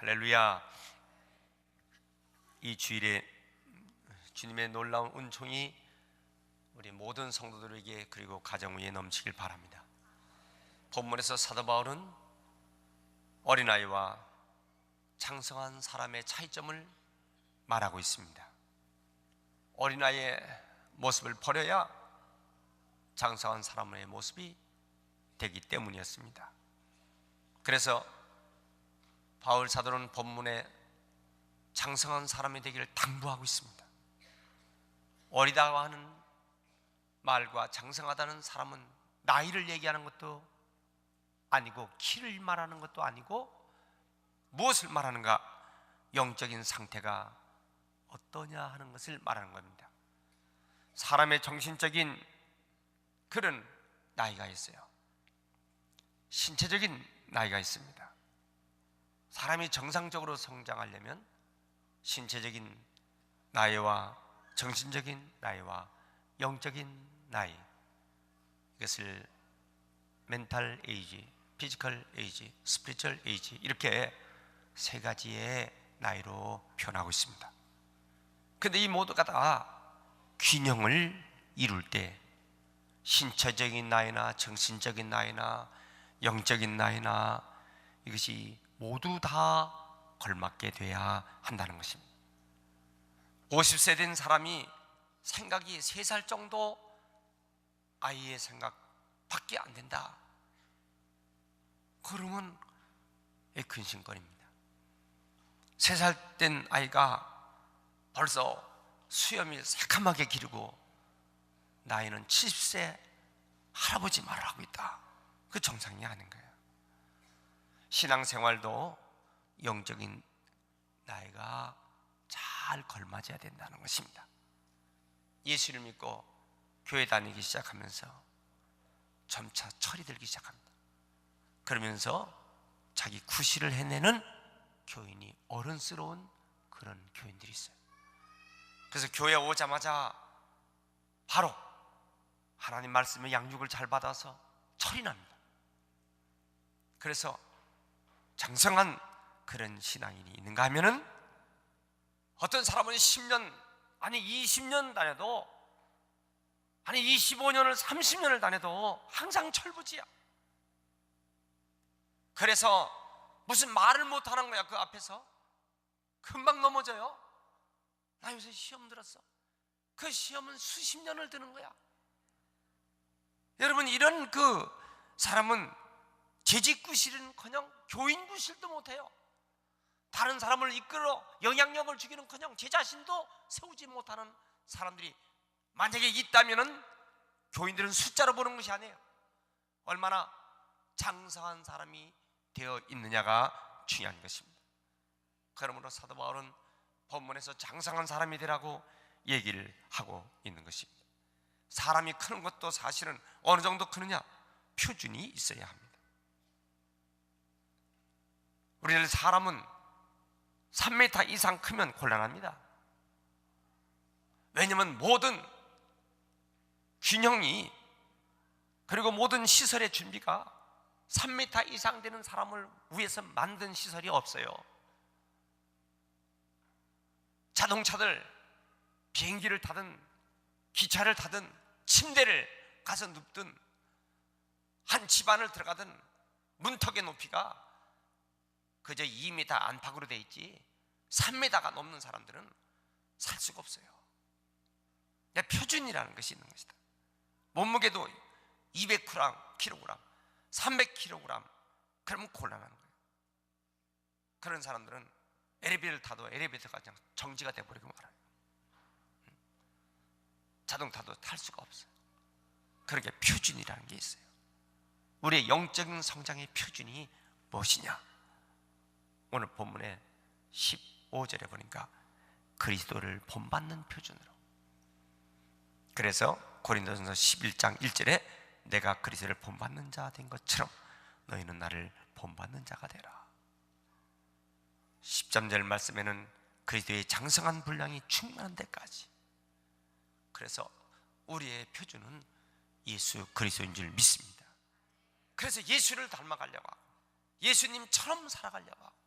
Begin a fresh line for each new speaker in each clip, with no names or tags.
할렐루야. 이 주일에 주님의 놀라운 은총이 우리 모든 성도들에게 그리고 가정 위에 넘치길 바랍니다. 본문에서 사도 바울은 어린아이와 장성한 사람의 차이점을 말하고 있습니다. 어린아이의 모습을 버려야 장성한 사람의 모습이 되기 때문이었습니다. 그래서 바울 사도는 본문에 장성한 사람이 되기를 당부하고 있습니다. 어리다고 하는 말과 장성하다는 사람은 나이를 얘기하는 것도 아니고 키를 말하는 것도 아니고 무엇을 말하는가? 영적인 상태가 어떠냐 하는 것을 말하는 겁니다. 사람의 정신적인 그런 나이가 있어요. 신체적인 나이가 있습니다. 사람이 정상적으로 성장하려면 신체적인 나이와 정신적인 나이와 영적인 나이, 이것을 멘탈 에이지, 피지컬 에이지, 스피리추얼 에이지, 이렇게 세 가지의 나이로 표현하고 있습니다. 그런데 이 모두가 다 균형을 이룰 때 신체적인 나이나 정신적인 나이나 영적인 나이나 이것이 모두 다 걸맞게 돼야 한다는 것입니다. 50세 된 사람이 생각이 3살 정도 아이의 생각밖에 안 된다, 그러면 근심거립니다. 3살 된 아이가 벌써 수염이 새카맣게 기르고 나이는 70세 할아버지 말을 하고 있다, 그 정상이 아닌 거예요. 신앙생활도 영적인 나이가 잘 걸맞아야 된다는 것입니다. 예수를 믿고 교회 다니기 시작하면서 점차 철이 들기 시작합니다. 그러면서 자기 구실을 해내는 교인이 어른스러운 그런 교인들이 있어요. 그래서 교회 오자마자 바로 하나님 말씀의 양육을 잘 받아서 철이 납니다. 그래서 장성한 그런 신앙인이 있는가 하면은 어떤 사람은 10년 아니 20년 다녀도 아니 25년을 30년을 다녀도 항상 철부지야. 그래서 무슨 말을 못하는 거야. 그 앞에서 금방 넘어져요. 나 요새 시험 들었어. 그 시험은 수십 년을 드는 거야. 여러분, 이런 그 사람은 재직구실은커녕 교인구실도 못해요. 다른 사람을 이끌어 영향력을 주기는커녕 제 자신도 세우지 못하는 사람들이 만약에 있다면은 교인들은 숫자로 보는 것이 아니에요. 얼마나 장성한 사람이 되어 있느냐가 중요한 것입니다. 그러므로 사도 바울은 본문에서 장성한 사람이 되라고 얘기를 하고 있는 것입니다. 사람이 크는 것도 사실은 어느 정도 크느냐, 표준이 있어야 합니다. 우리는 사람은 3m 이상 크면 곤란합니다. 왜냐하면 모든 균형이 그리고 모든 시설의 준비가 3m 이상 되는 사람을 위해서 만든 시설이 없어요. 자동차들, 비행기를 타든 기차를 타든 침대를 가서 눕든 한 집안을 들어가든 문턱의 높이가 그저 2m 안팎으로 돼 있지 3m가 넘는 사람들은 살 수가 없어요. 표준이라는 것이 있는 것이다. 몸무게도 200kg, 300kg, 그러면 곤란한 거예요. 그런 사람들은 엘리베이터를 타도 엘리베이터가 그냥 정지가 돼버리고 말아요. 자동차도 탈 수가 없어요. 그렇게 표준이라는 게 있어요. 우리의 영적인 성장의 표준이 무엇이냐? 오늘 본문의 15절에 보니까 그리스도를 본받는 표준으로. 그래서 고린도전서 11장 1절에 내가 그리스도를 본받는 자 된 것처럼 너희는 나를 본받는 자가 되라. 13절 말씀에는 그리스도의 장성한 분량이 충만한 데까지. 그래서 우리의 표준은 예수 그리스도인 줄 믿습니다. 그래서 예수를 닮아가려고 하고 예수님처럼 살아가려고 하고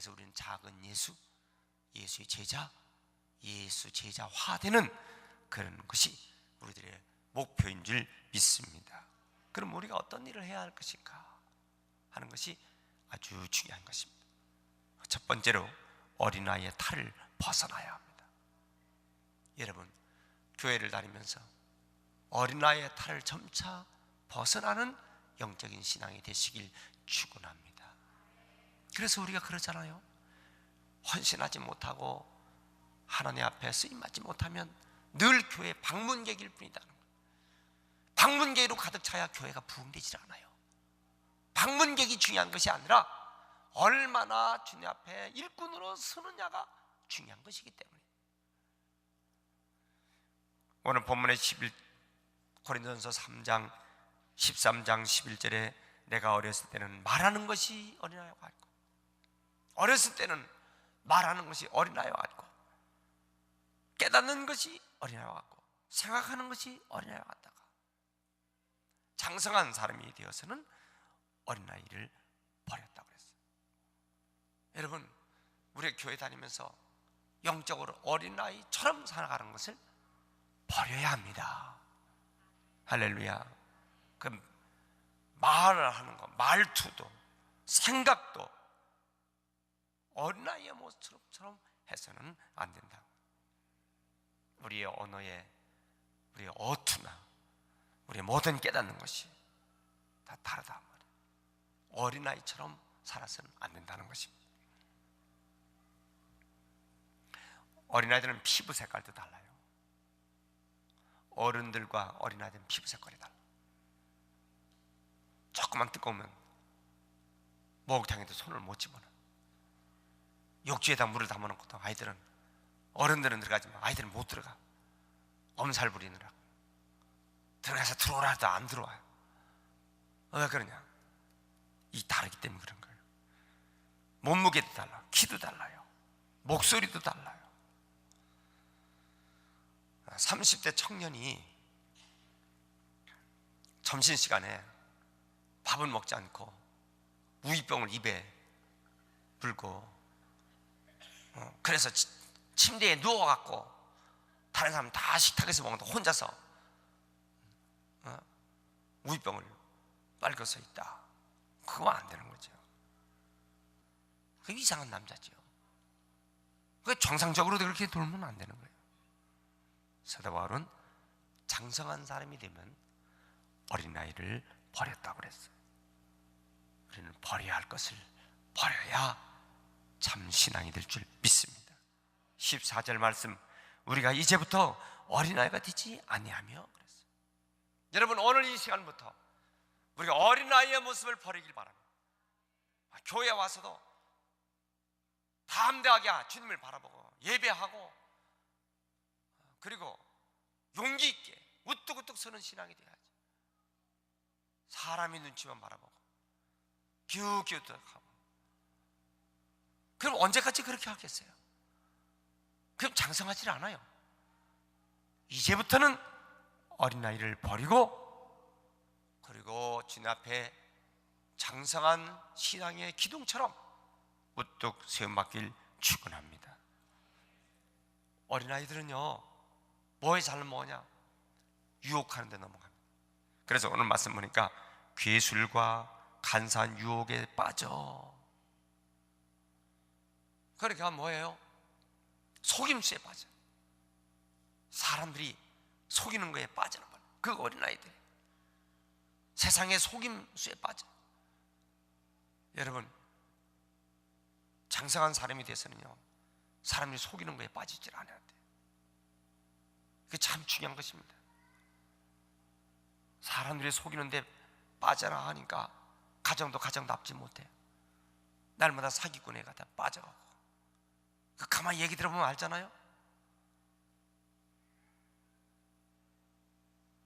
그래서 우리는 작은 예수의 제자, 예수 제자화되는 그런 것이 우리들의 목표인 줄 믿습니다. 그럼 우리가 어떤 일을 해야 할 것인가 하는 것이 아주 중요한 것입니다. 첫 번째로 어린아이의 탈을 벗어나야 합니다. 여러분, 교회를 다니면서 어린아이의 탈을 점차 벗어나는 영적인 신앙이 되시길 축원합니다. 그래서 우리가 그러잖아요. 헌신하지 못하고 하나님 앞에 쓰임받지 못하면 늘 교회 방문객일 뿐이다. 방문객으로 가득 차야 교회가 부흥되질 않아요. 방문객이 중요한 것이 아니라 얼마나 주님 앞에 일꾼으로 서느냐가 중요한 것이기 때문에, 오늘 본문의 11고린도전서 3장 13장 11절에 내가 어렸을 때는 말하는 것이 어린아이와 같고, 어렸을 때는 말하는 것이 어린아이와 같고, 깨닫는 것이 어린아이와 같고, 생각하는 것이 어린아이와 같다가 장성한 사람이 되어서는 어린아이를 버렸다고 그랬어요. 여러분, 우리 교회 다니면서 영적으로 어린아이처럼 살아가는 것을 버려야 합니다. 할렐루야. 그 말을 하는 것, 말투도 생각도 어린아이의 모습처럼 해서는 안 된다. 우리의 언어에, 우리의 어투나 우리의 모든 깨닫는 것이 다 다르다 말이에요. 어린아이처럼 살아서는 안 된다는 것입니다. 어린아이들은 피부 색깔도 달라요. 어른들과 어린아이들은 피부 색깔이 달라요. 조금만 뜨거우면 목욕탕에도 손을 못 집어넣어요. 욕조에다 물을 담아놓고도 아이들은, 어른들은 들어가지만 아이들은 못 들어가. 엄살 부리느라고. 들어가서 들어오라 해도 안 들어와요. 왜 그러냐? 이 다르기 때문에 그런 거예요. 몸무게도 달라, 키도 달라요, 목소리도 달라요. 30대 청년이 점심시간에 밥을 먹지 않고 우유병을 입에 불고, 그래서 침대에 누워갖고 다른 사람 다 식탁에서 먹는다 혼자서 우유병을 빨고서 있다. 그거 안 되는 거죠. 그 이상한 남자죠. 그 정상적으로 그렇게 돌면 안 되는 거예요. 사도 바울은 장성한 사람이 되면 어린아이를 버렸다고 그랬어요. 우리는 버려야 할 것을 버려야 참 신앙이 될 줄 믿습니다. 14절 말씀, 우리가 이제부터 어린아이가 되지 아니하며 그랬어요. 여러분, 오늘 이 시간부터 우리가 어린아이의 모습을 버리길 바랍니다. 교회에 와서도 담대하게 주님을 바라보고 예배하고, 그리고 용기 있게 우뚝우뚝 서는 신앙이 돼야지. 사람의 눈치만 바라보고 기웃기웃하고, 그럼 언제까지 그렇게 하겠어요? 그럼 장성하지 않아요. 이제부터는 어린아이를 버리고, 그리고 주님 앞에 장성한 신앙의 기둥처럼 우뚝 세움받길 축원합니다. 어린아이들은요, 뭐에 잘 넘어가냐? 유혹하는 데 넘어갑니다. 그래서 오늘 말씀 보니까 괴술과 간사한 유혹에 빠져. 그러니까 뭐예요? 속임수에 빠져. 사람들이 속이는 거에 빠져는 거예요. 그 어린아이들 세상의 속임수에 빠져. 여러분, 장성한 사람이 돼서는요, 사람들이 속이는 거에 빠지질 않아야 돼요. 그게 참 중요한 것입니다. 사람들이 속이는데 빠져라 하니까 가정도 가정답지 못해. 날마다 사기꾼에 가다 빠져가고, 그 가만히 얘기 들어보면 알잖아요.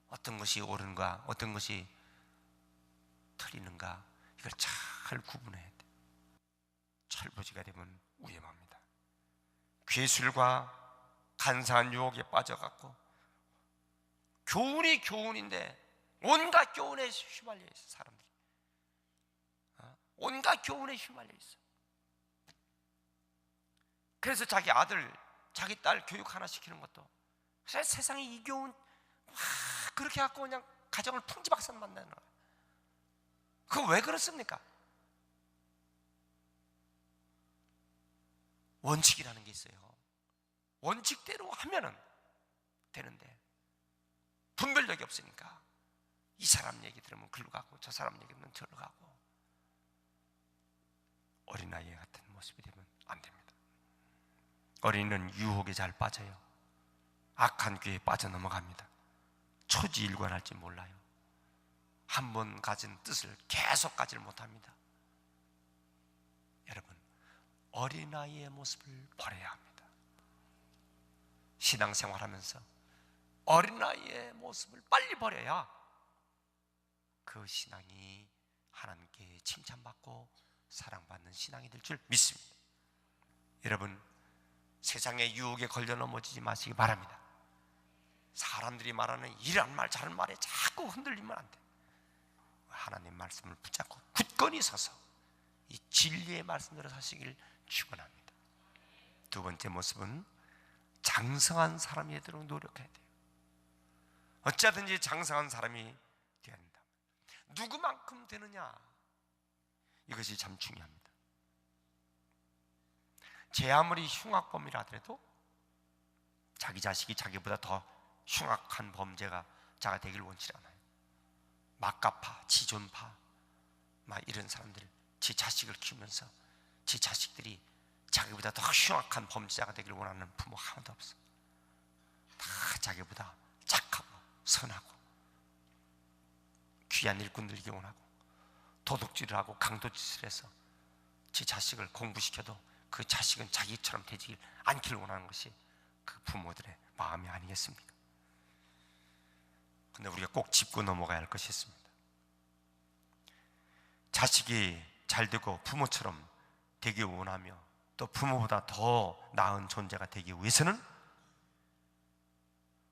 어떤 것이 옳은가, 어떤 것이 틀리는가, 이걸 잘 구분해야 돼. 철부지가 되면 위험합니다. 괴술과 간사한 유혹에 빠져갖고 교훈이 교훈인데 온갖 교훈에 휘말려 있어. 사람들이 온갖 교훈에 휘말려 있어. 그래서 자기 아들, 자기 딸 교육 하나 시키는 것도 세상에 이교훈 그렇게 갖고 그냥 가정을 풍지박산 만드는 거예요. 그거 왜 그렇습니까? 원칙이라는 게 있어요. 원칙대로 하면은 되는데 분별력이 없으니까 이 사람 얘기 들으면 글로 가고 저 사람 얘기 들으면 저로 가고 어린아이 같은 모습이 되면 안 됩니다. 어린이는 유혹에 잘 빠져요. 악한 귀에 빠져넘어갑니다. 초지일관할지 몰라요. 한 번 가진 뜻을 계속 가지를 못합니다. 여러분, 어린아이의 모습을 버려야 합니다. 신앙생활하면서 어린아이의 모습을 빨리 버려야 그 신앙이 하나님께 칭찬받고 사랑받는 신앙이 될 줄 믿습니다. 여러분, 세상의 유혹에 걸려 넘어지지 마시기 바랍니다. 사람들이 말하는 이런 말 저런 말에 자꾸 흔들리면 안 돼. 하나님 말씀을 붙잡고 굳건히 서서 이 진리의 말씀대로 사시길 축원합니다. 두 번째 모습은 장성한 사람이 되도록 노력해야 돼요. 어쩌든지 장성한 사람이 되어야 된다. 누구만큼 되느냐, 이것이 참 중요합니다. 제 아무리 흉악범이라 하더라도 자기 자식이 자기보다 더 흉악한 범죄자가 되길 원치 않아요. 막가파, 지존파 막 이런 사람들, 제 자식을 키우면서 제 자식들이 자기보다 더 흉악한 범죄자가 되길 원하는 부모 하나도 없어. 다 자기보다 착하고 선하고 귀한 일꾼들이 원하고 도둑질을 하고 강도짓을 해서 제 자식을 공부시켜도 그 자식은 자기처럼 되지 않기를 원하는 것이 그 부모들의 마음이 아니겠습니까? 근데 우리가 꼭 짚고 넘어가야 할 것이 있습니다. 자식이 잘 되고 부모처럼 되기 원하며 또 부모보다 더 나은 존재가 되기 위해서는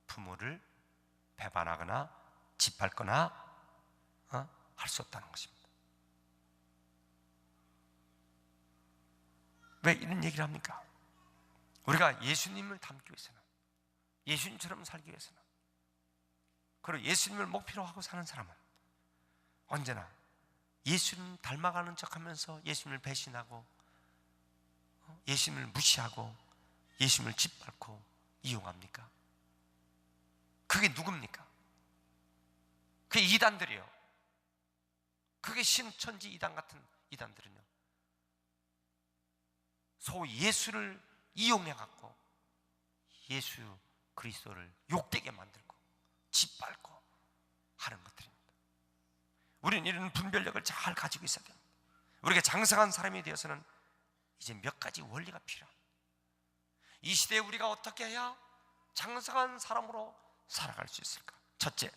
부모를 배반하거나 짓밟거나 할 수 없다는 것입니다. 왜 이런 얘기를 합니까? 우리가 예수님을 닮기 위해서는, 예수님처럼 살기 위해서는, 그리고 예수님을 목표로 하고 사는 사람은 언제나 예수님 닮아가는 척하면서 예수님을 배신하고 예수님을 무시하고 예수님을 짓밟고 이용합니까? 그게 누굽니까? 그게 이단들이에요. 그게 신천지 이단 같은 이단들은요, 소위 예수를 이용해갖고 예수 그리스도를 욕되게 만들고 짓밟고 하는 것들입니다. 우리는 이런 분별력을 잘 가지고 있어야 됩니다. 우리가 장성한 사람이 되어서는 이제 몇 가지 원리가 필요합니다. 이 시대에 우리가 어떻게 해야 장성한 사람으로 살아갈 수 있을까? 첫째,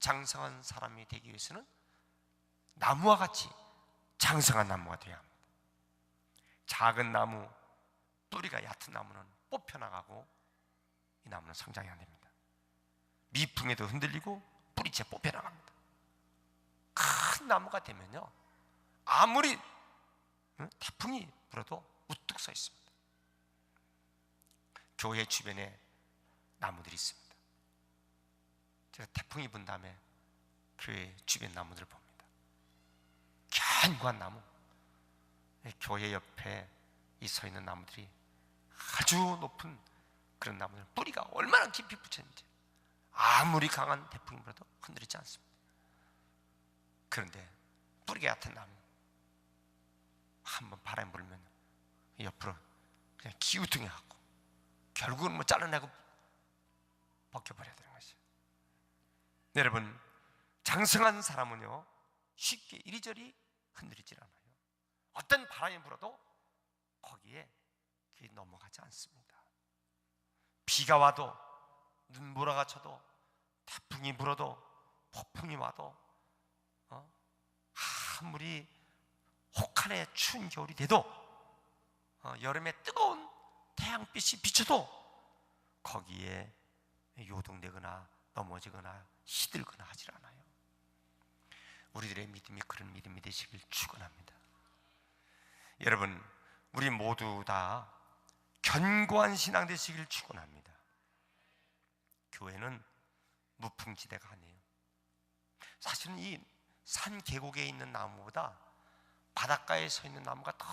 장성한 사람이 되기 위해서는 나무와 같이 장성한 나무가 되어야 합니다. 작은 나무, 뿌리가 얕은 나무는 뽑혀나가고 이 나무는 성장이 안 됩니다. 미풍에도 흔들리고 뿌리채 뽑혀나갑니다. 큰 나무가 되면요, 아무리 태풍이 불어도 우뚝 서 있습니다. 교회 주변에 나무들이 있습니다. 제가 태풍이 분 다음에 교회 주변 나무들을 봅니다. 견고한 나무, 교회 옆에 서 있는 나무들이 아주 높은 그런 나무들, 뿌리가 얼마나 깊이 붙였는지 아무리 강한 태풍이 불어도 흔들리지 않습니다. 그런데 뿌리가 얕은 나무, 한번 바람이 불면 옆으로 그냥 기우뚱해갖고 결국은 뭐 잘라내고 벗겨버려야 되는 것이에요. 여러분, 장성한 사람은요, 쉽게 이리저리 흔들리질 않아요. 어떤 바람이 불어도 거기에 넘어가지 않습니다. 비가 와도, 눈보라가 쳐도, 태풍이 불어도, 폭풍이 와도, 아무리 혹한의 추운 겨울이 돼도, 여름에 뜨거운 태양빛이 비쳐도 거기에 요동되거나 넘어지거나 시들거나 하질 않아요. 우리들의 믿음이 그런 믿음이 되시길 축원합니다. 여러분, 우리 모두 다 견고한 신앙 되시길 축원합니다. 교회는 무풍지대가 아니에요. 사실은 이 산 계곡에 있는 나무보다 바닷가에 서 있는 나무가 더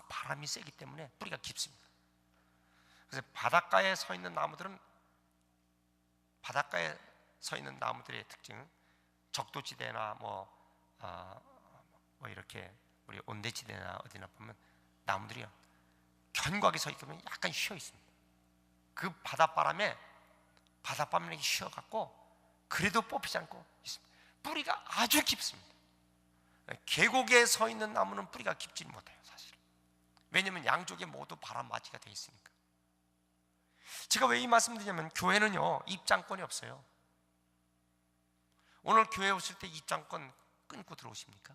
바람이 세기 때문에 뿌리가 깊습니다. 그래서 바닷가에 서 있는 나무들은, 바닷가에 서 있는 나무들의 특징은 적도지대나 뭐 이렇게 우리 온대지대나 어디나 보면 나무들이요, 견고하게 서 있으면 약간 쉬어 있습니다. 그 바닷바람에 쉬어갖고 그래도 뽑히지 않고 있습니다. 뿌리가 아주 깊습니다. 계곡에 서 있는 나무는 뿌리가 깊지 못해요, 사실. 왜냐하면 양쪽에 모두 바람 맞이가 되어 있으니까. 제가 왜 이 말씀 드리냐면, 교회는요 입장권이 없어요. 오늘 교회 오실 때 입장권 끊고 들어오십니까?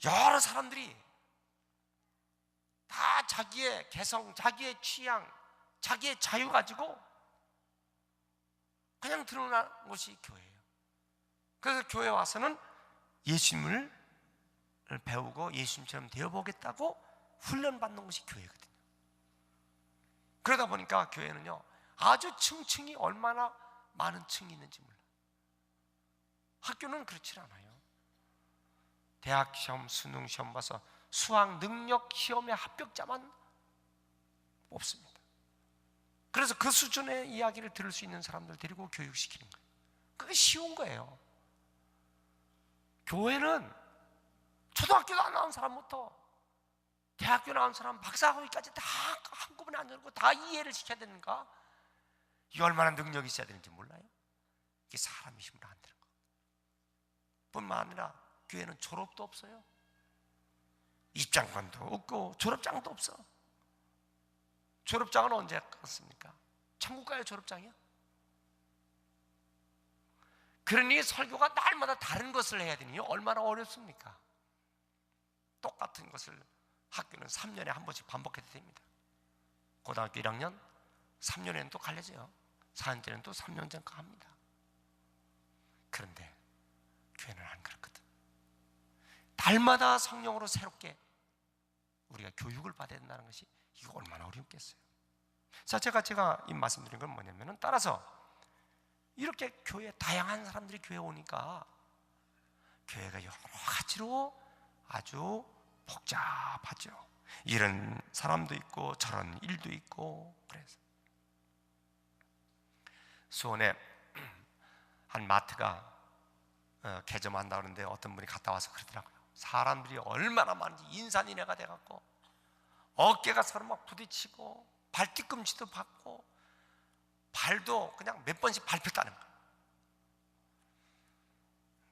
여러 사람들이 다 자기의 개성, 자기의 취향, 자기의 자유 가지고 그냥 드러난 곳이 교회예요. 그래서 교회 와서는 예수님을 배우고 예수님처럼 되어보겠다고 훈련받는 것이 교회거든요. 그러다 보니까 교회는요 아주 층층이 얼마나 많은 층이 있는지 몰라요. 학교는 그렇지 않아요. 대학 시험, 수능 시험 봐서 수학 능력 시험의 합격자만 뽑습니다. 그래서 그 수준의 이야기를 들을 수 있는 사람들 데리고 교육시키는 거예요. 그게 쉬운 거예요. 교회는 초등학교 나온 사람부터 대학교 나온 사람, 박사학위까지 다 한꺼번에 안 열고 다 이해를 시켜야 되는가? 이게 얼마나 능력이 있어야 되는지 몰라요? 이게 사람의 힘으로 안 되는 거. 뿐만 아니라 교회는 졸업도 없어요. 입장권도 없고 졸업장도 없어. 졸업장은 언제 갔습니까? 천국 가요 졸업장이요? 그러니 설교가 날마다 다른 것을 해야 되니 얼마나 어렵습니까? 똑같은 것을 학교는 3년에 한 번씩 반복해도 됩니다. 고등학교 1학년 3년에는 또 갈려져요. 4년째는 또 3년 전까 합니다. 그런데 교회는 안 그렇거든. 달마다 성령으로 새롭게 우리가 교육을 받아야 된다는 것이 이거 얼마나 어렵겠어요. 자, 제가 이 말씀드린 건 뭐냐면은, 따라서 이렇게 교회 다양한 사람들이 교회 오니까 교회가 여러 가지로 아주 복잡하죠. 이런 사람도 있고 저런 일도 있고. 그래서 수원에 한 마트가 개점한다 그러는데 어떤 분이 갔다 와서 그러더라고요. 사람들이 얼마나 많은지 인산인해가 돼갖고 어깨가 서로 막 부딪히고 발뒤꿈치도 받고 발도 그냥 몇 번씩 밟혔다는 거예요.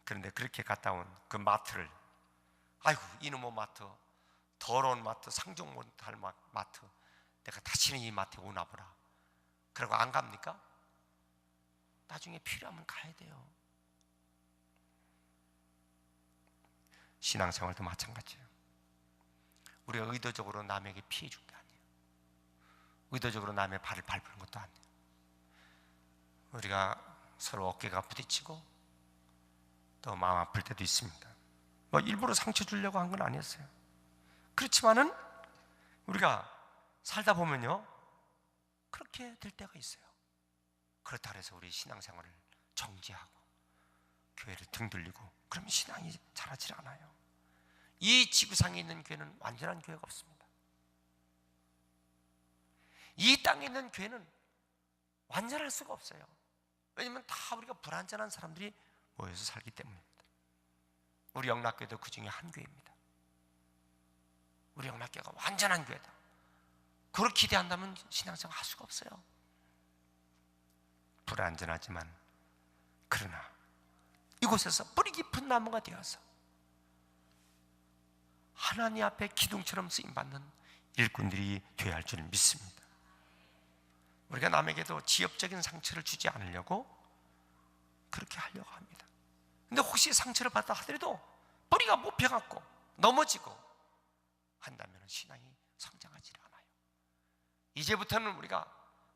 그런데 그렇게 갔다 온 그 마트를, 아이고 이놈의 마트, 더러운 마트, 상종 못할 마트, 내가 다시는 이 마트에 오나 보라. 그러고 안 갑니까? 나중에 필요하면 가야 돼요. 신앙생활도 마찬가지예요. 우리가 의도적으로 남에게 피해 준 게 아니에요. 의도적으로 남의 발을 밟는 것도 아니에요. 우리가 서로 어깨가 부딪히고 또 마음 아플 때도 있습니다. 뭐 일부러 상처 주려고 한 건 아니었어요. 그렇지만은 우리가 살다 보면요 그렇게 될 때가 있어요. 그렇다고 해서 우리 신앙생활을 정지하고 교회를 등들리고 그러면 신앙이 자라질 않아요. 이 지구상에 있는 교회는 완전한 교회가 없습니다. 이 땅에 있는 교회는 완전할 수가 없어요. 왜냐하면 다 우리가 불완전한 사람들이 모여서 살기 때문입니다. 우리 영락교회도 그 중에 한 교회입니다. 우리 영락교회가 완전한 교회다. 그걸 기대한다면 신앙생활 할 수가 없어요. 불완전하지만 그러나 이곳에서 뿌리 깊은 나무가 되어서 하나님 앞에 기둥처럼 쓰임받는 일꾼들이 되어야 할 줄 믿습니다. 우리가 남에게도 지엽적인 상처를 주지 않으려고 그렇게 하려고 합니다. 근데 혹시 상처를 받다 하더라도 뿌리가 뽑혀갖고 넘어지고 한다면 신앙이 성장하지 않아요. 이제부터는 우리가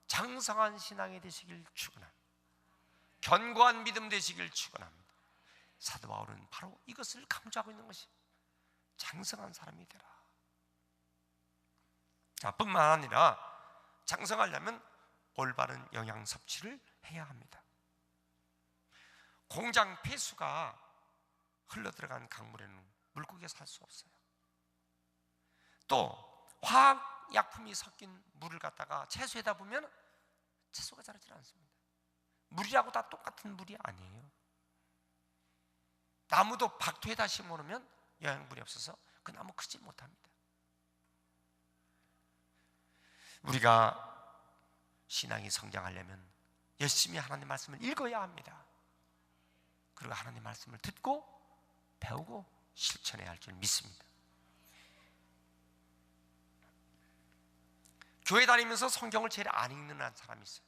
장성한 신앙이 되시길 축원합니다. 견고한 믿음 되시길 축원합니다. 사도 바울은 바로 이것을 강조하고 있는 것이 장성한 사람이 되라. 자, 뿐만 아니라 장성하려면 올바른 영양 섭취를 해야 합니다. 공장 폐수가 흘러들어간 강물에는 물고기가 살 수 없어요. 또 화학약품이 섞인 물을 갖다가 채소에다 보면 채소가 자라지 않습니다. 물이라고 다 똑같은 물이 아니에요. 나무도 박토에다 심어놓으면 영양분이 없어서 그 나무 크지 못합니다. 우리가 신앙이 성장하려면 열심히 하나님 말씀을 읽어야 합니다. 그리고 하나님 말씀을 듣고 배우고 실천해야 할 줄 믿습니다. 교회 다니면서 성경을 제일 안 읽는 한 사람이 있어요.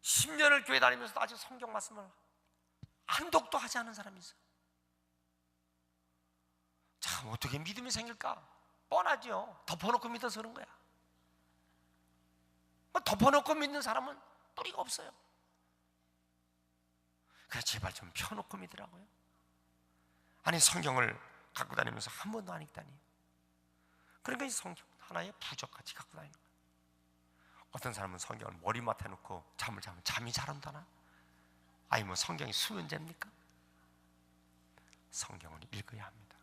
10년을 교회 다니면서도 아직 성경 말씀을 한 독도 하지 않은 사람이 있어요. 참, 어떻게 믿음이 생길까? 뻔하죠. 덮어놓고 믿어서 그런 거야. 덮어놓고 믿는 사람은 뿌리가 없어요. 그래서 제발 좀 펴놓고 믿으라고요. 아니, 성경을 갖고 다니면서 한 번도 안 읽다니. 그러니까 이 성경 하나의 부적같이 갖고 다니는 거예요. 어떤 사람은 성경을 머리맡에 놓고 잠을 자면 잠이 잘 온다나? 아니, 뭐 성경이 수면제입니까? 성경을 읽어야 합니다.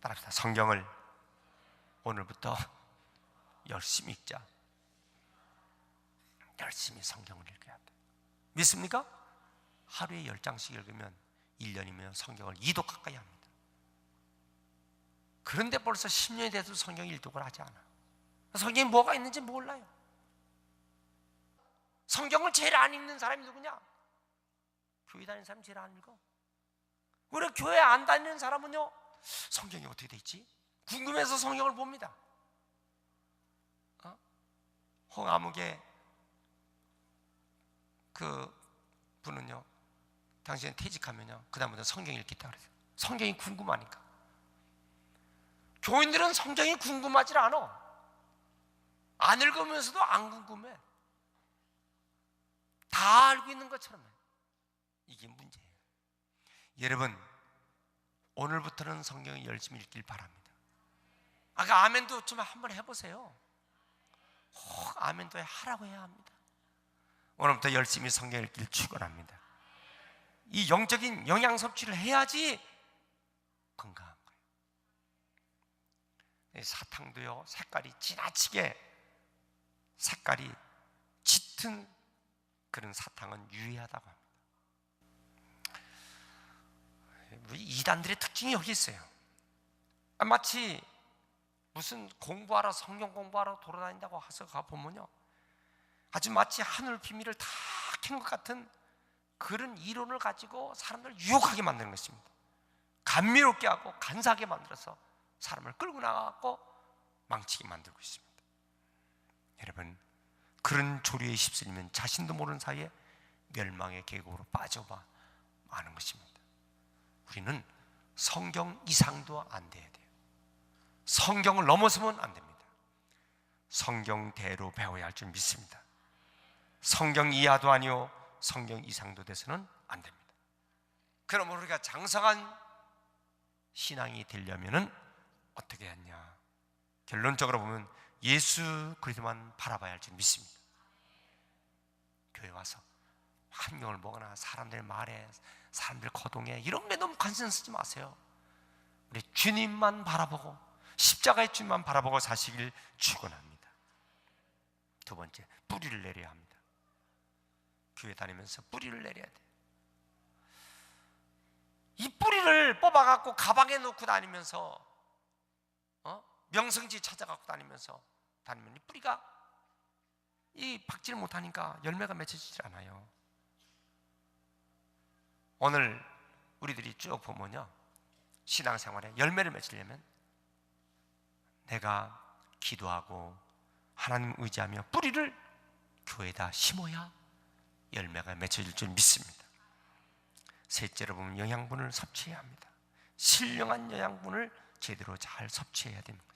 따라합시다. 성경을 오늘부터 열심히 읽자. 열심히 성경을 읽어야 돼. 믿습니까? 하루에 10장씩 읽으면 1년이면 성경을 2독 가까이 합니다. 그런데 벌써 10년이 돼도 성경 1독을 하지 않아. 성경에 뭐가 있는지 몰라요. 성경을 제일 안 읽는 사람이 누구냐? 교회 다니는 사람이 제일 안 읽어. 우리 교회 안 다니는 사람은요, 성경이 어떻게 돼 있지? 궁금해서 성경을 봅니다. 홍아무개 그 분은요, 당신이 퇴직하면요, 그 다음부터 성경 읽겠다 그랬어요. 성경이 궁금하니까. 교인들은 성경이 궁금하지 않아. 안 읽으면서도 안 궁금해. 다 알고 있는 것처럼 해. 이게 문제예요. 여러분, 오늘부터는 성경을 열심히 읽길 바랍니다. 아까 아멘도 좀 한번 해보세요. 아멘도 하라고 해야 합니다. 오늘부터 열심히 성경을 읽길 축원합니다. 이 영적인 영양 섭취를 해야지 건강한 거예요. 사탕도요, 색깔이 지나치게 색깔이 짙은 그런 사탕은 유해하다고 합니다. 우리 이단들의 특징이 여기 있어요. 마치 무슨 공부하러, 성경 공부하러 돌아다닌다고 해서 가보면요, 아주 마치 하늘 비밀을 다 캔 것 같은 그런 이론을 가지고 사람들을 유혹하게 만드는 것입니다. 감미롭게 하고 간사하게 만들어서 사람을 끌고 나가고 망치게 만들고 있습니다. 여러분, 그런 조류에 휩쓸리면 자신도 모르는 사이에 멸망의 계곡으로 빠져봐 마는 것입니다. 우리는 성경 이상도 안 돼야 돼요. 성경을 넘어서면 안 됩니다. 성경대로 배워야 할 줄 믿습니다. 성경 이하도 아니요, 성경 이상도 돼서는 안 됩니다. 그럼 우리가 장성한 신앙이 되려면 어떻게 했냐? 결론적으로 보면 예수 그리스도만 바라봐야 할 줄 믿습니다. 교회 와서 환경을 보거나 사람들 말에, 사람들 거동에 이런 데 너무 관심 쓰지 마세요. 우리 주님만 바라보고 십자가의 주님만 바라보고 사시길 축원합니다. 두 번째, 뿌리를 내려야 합니다. 교회 다니면서 뿌리를 내려야 돼요. 이 뿌리를 뽑아갖고 가방에 넣고 다니면서 명성지 찾아갖고 다니면서 다니면 이 뿌리가 박지를 못하니까 열매가 맺혀지지 않아요. 오늘 우리들이 쭉 보면요, 신앙생활에 열매를 맺으려면 내가 기도하고 하나님 의지하며 뿌리를 교회에다 심어야 열매가 맺혀질 줄 믿습니다. 셋째로 보면 영양분을 섭취해야 합니다. 신령한 영양분을 제대로 잘 섭취해야 되는 것입니다.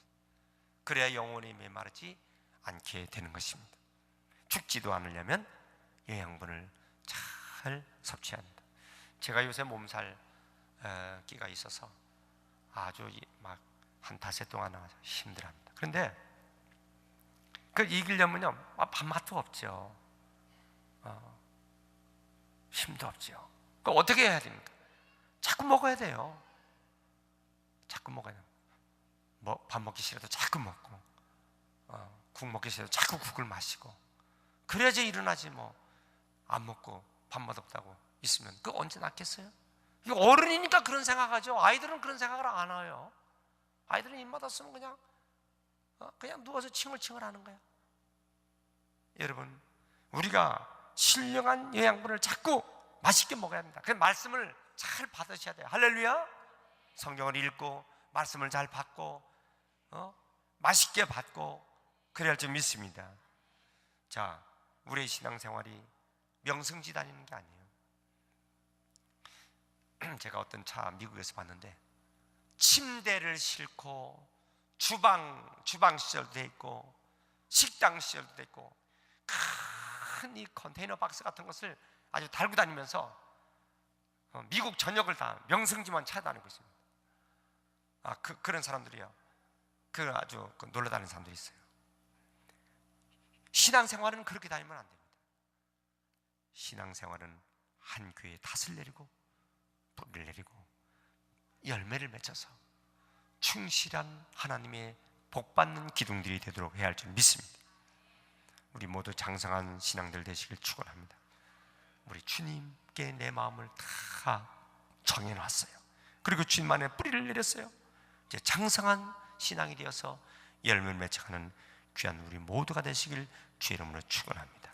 그래야 영혼이 메마르지 않게 되는 것입니다. 죽지도 않으려면 영양분을 잘 섭취해야 합니다. 제가 요새 몸살 기가 있어서 아주 막 한 닷새 동안 힘들어합니다. 그런데 그 이기려면요, 밥맛도 없죠. 힘도 없죠. 그 어떻게 해야 됩니까? 자꾸 먹어야 돼요. 자꾸 먹어야 돼요. 밥 먹기 싫어도 자꾸 먹고, 국 먹기 싫어도 자꾸 국을 마시고, 그래야지 일어나지. 안 먹고 밥맛 없다고 있으면 그 언제 낫겠어요? 이거 어른이니까 그런 생각하죠. 아이들은 그런 생각을 안 해요. 아이들은 입맛 없으면 그냥 누워서 칭얼칭얼 하는 거야. 여러분, 우리가 신령한 영양분을 자꾸 맛있게 먹어야 합니다. 그 말씀을 잘 받으셔야 돼요. 할렐루야. 성경을 읽고 말씀을 잘 받고 맛있게 받고 그래야 할 줄 믿습니다. 자, 우리의 신앙생활이 명승지 다니는 게 아니에요. 제가 어떤 차 미국에서 봤는데 침대를 싣고 주방 시설도 돼 있고 식당 시설도 돼 있고 큰 이 컨테이너 박스 같은 것을 아주 달고 다니면서 미국 전역을 다 명승지만 찾아다니고 있습니다. 그런 사람들이요. 아주 놀러 다니는 사람들이 있어요. 신앙생활은 그렇게 다니면 안 됩니다. 신앙생활은 한 교회에 닷을 내리고 뿌리를 내리고 열매를 맺어서 충실한 하나님의 복받는 기둥들이 되도록 해야 할 줄 믿습니다. 우리 모두 장성한 신앙들 되시길 축원합니다. 우리 주님께 내 마음을 다 정해놨어요. 그리고 주님 안에 뿌리를 내렸어요. 이제 장성한 신앙이 되어서 열매를 맺어가는 귀한 우리 모두가 되시길 주의 이름으로 축원합니다.